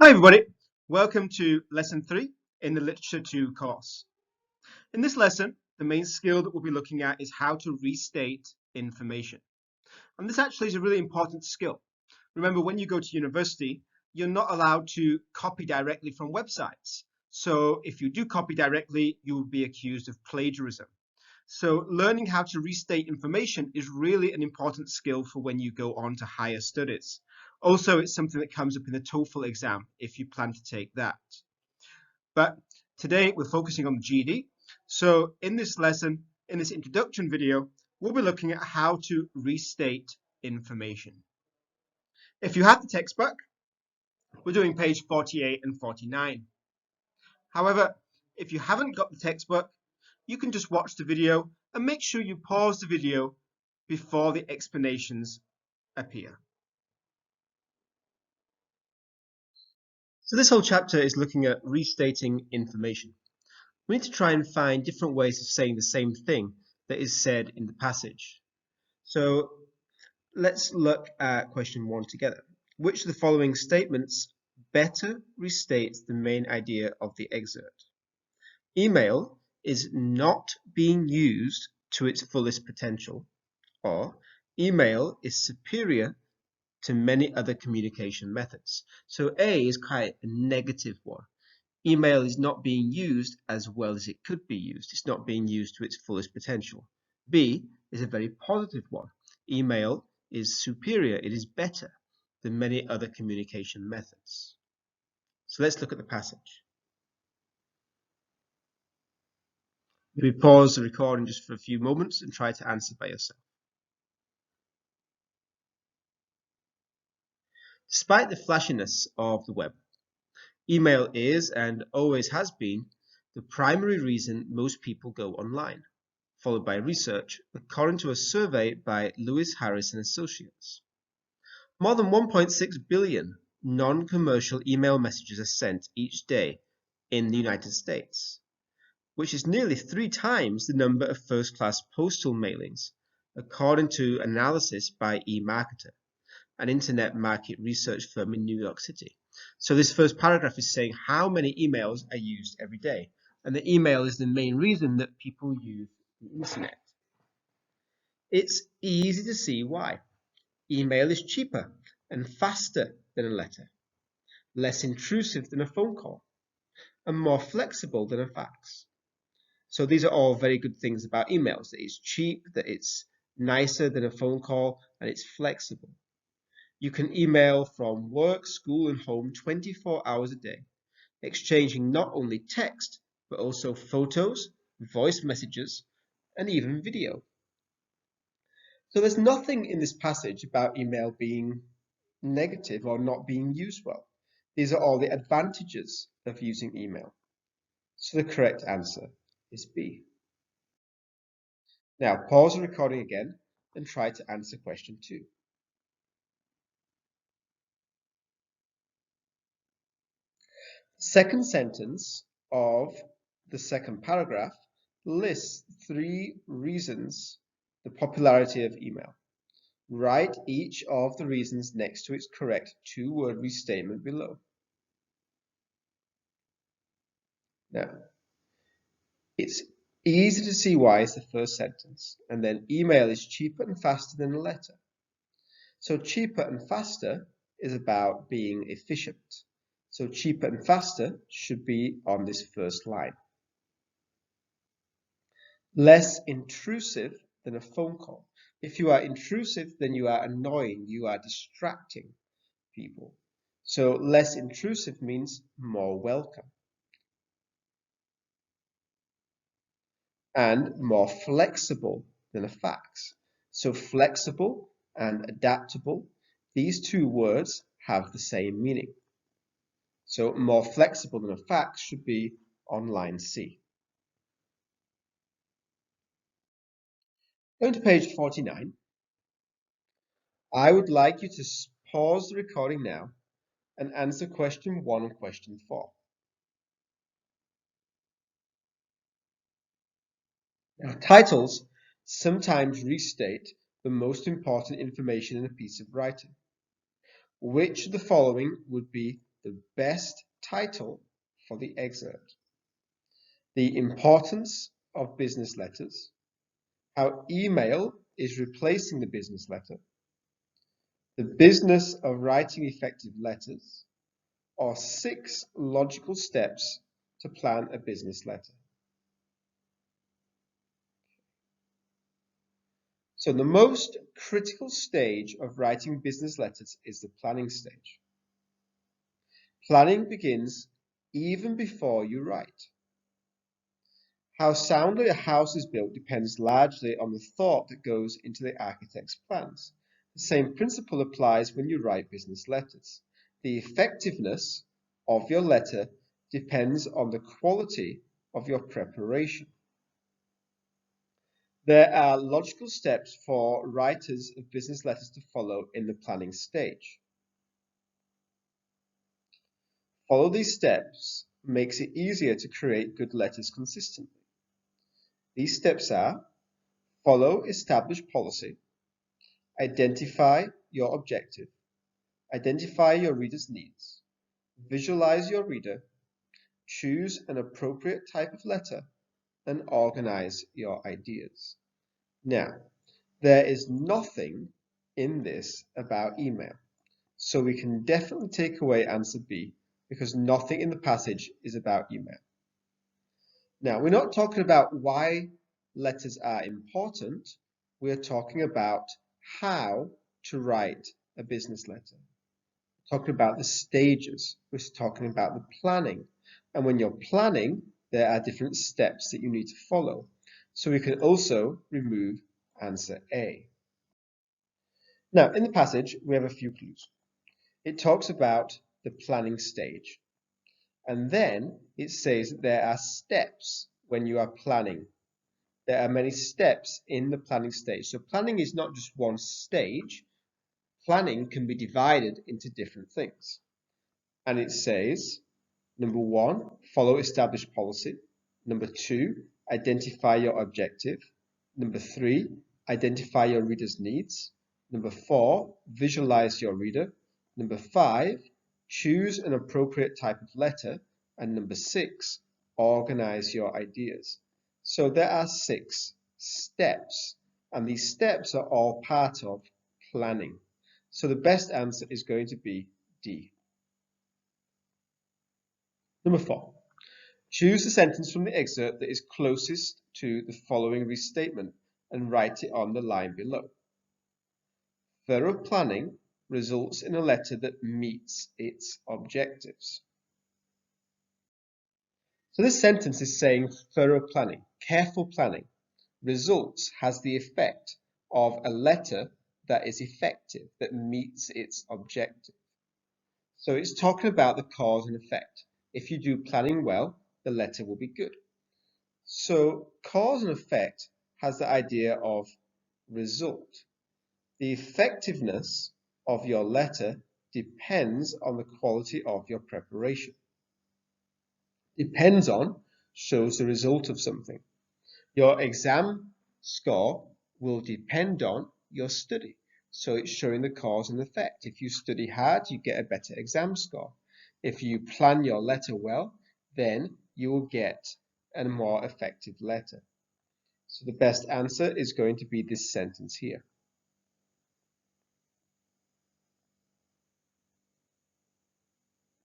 Hi everybody, welcome to lesson 3 in the Literature 2 course. In this lesson, the main skill that we'll be looking at is how to restate information. And this actually is a really important skill. Remember, when you go to university, you're not allowed to copy directly from websites. So if you do copy directly, you will be accused of plagiarism. So learning how to restate information is really an important skill for when you go on to higher studies. Also, it's something that comes up in the TOEFL exam if you plan to take that. But today we're focusing on the GED. So in this lesson, in this introduction video, we'll be looking at how to restate information. If you have the textbook, we're doing page 48 and 49. However, if you haven't got the textbook, you can just watch the video and make sure you pause the video before the explanations appear. So this whole chapter is looking at restating information. We need to try and find different ways of saying the same thing that is said in the passage. So let's look at question 1 together. Which of the following statements better restates the main idea of the excerpt? Email is not being used to its fullest potential, or email is superior to many other communication methods. So A is quite a negative one. Email is not being used as well as it could be used. It's not being used to its fullest potential. B is a very positive one. Email is superior, it is better than many other communication methods. So let's look at the passage. Maybe pause the recording just for a few moments and try to answer by yourself. Despite the flashiness of the web, email is and always has been the primary reason most people go online, followed by research, according to a survey by Lewis Harris and Associates. More than 1.6 billion non-commercial email messages are sent each day in the United States, which is nearly 3 times the number of first-class postal mailings, according to analysis by eMarketer, an internet market research firm in New York City. So this first paragraph is saying how many emails are used every day. And the email is the main reason that people use the internet. It's easy to see why. Email is cheaper and faster than a letter, less intrusive than a phone call, and more flexible than a fax. So these are all very good things about emails, that it's cheap, that it's nicer than a phone call, and it's flexible. You can email from work, school, and home 24 hours a day, exchanging not only text, but also photos, voice messages, and even video. So there's nothing in this passage about email being negative or not being used well. These are all the advantages of using email. So the correct answer is B. Now pause the recording again and try to answer question 2. Second sentence of the second paragraph lists 3 reasons the popularity of email. Write each of the reasons next to its correct 2-word restatement below. Now, it's easy to see why is the first sentence, and then email is cheaper and faster than a letter. So cheaper and faster is about being efficient. So cheaper and faster should be on this first line. Less intrusive than a phone call. If you are intrusive, then you are annoying, you are distracting people. So less intrusive means more welcome. And more flexible than a fax. So flexible and adaptable, these 2 words have the same meaning. So more flexible than a fax should be on line C. Going to page 49, I would like you to pause the recording now and answer question 1 and question 4. Now, titles sometimes restate the most important information in a piece of writing. Which of the following would be the best title for the excerpt. The importance of business letters, how email is replacing the business letter, the business of writing effective letters, or 6 logical steps to plan a business letter. So the most critical stage of writing business letters is the planning stage. Planning begins even before you write. How soundly a house is built depends largely on the thought that goes into the architect's plans. The same principle applies when you write business letters. The effectiveness of your letter depends on the quality of your preparation. There are logical steps for writers of business letters to follow in the planning stage. Follow these steps makes it easier to create good letters consistently. These steps are: follow established policy, identify your objective, identify your reader's needs, visualize your reader, choose an appropriate type of letter, and organize your ideas. Now, there is nothing in this about email, so we can definitely take away answer B, because nothing in the passage is about email. Now, we're not talking about why letters are important. We're talking about how to write a business letter. We're talking about the stages. We're talking about the planning. And when you're planning, there are different steps that you need to follow. So we can also remove answer A. Now, in the passage, we have a few clues. It talks about the planning stage. And then it says that there are steps when you are planning. There are many steps in the planning stage. So planning is not just one stage. Planning can be divided into different things. And it says, number 1, follow established policy. Number 2, identify your objective. Number 3, identify your reader's needs. Number 4, visualize your reader. Number 5, choose an appropriate type of letter. And number 6, organize your ideas. So there are 6 steps, and these steps are all part of planning. So the best answer is going to be D. Number 4, choose the sentence from the excerpt that is closest to the following restatement and write it on the line below. Thorough planning results in a letter that meets its objectives. So this sentence is saying thorough planning, careful planning, results has the effect of a letter that is effective, that meets its objective. So it's talking about the cause and effect. If you do planning well, the letter will be good. So cause and effect has the idea of result. The effectiveness of your letter depends on the quality of your preparation. Depends on shows the result of something. Your exam score will depend on your study. So it's showing the cause and effect. If you study hard, you get a better exam score. If you plan your letter well, then you will get a more effective letter. So the best answer is going to be this sentence here.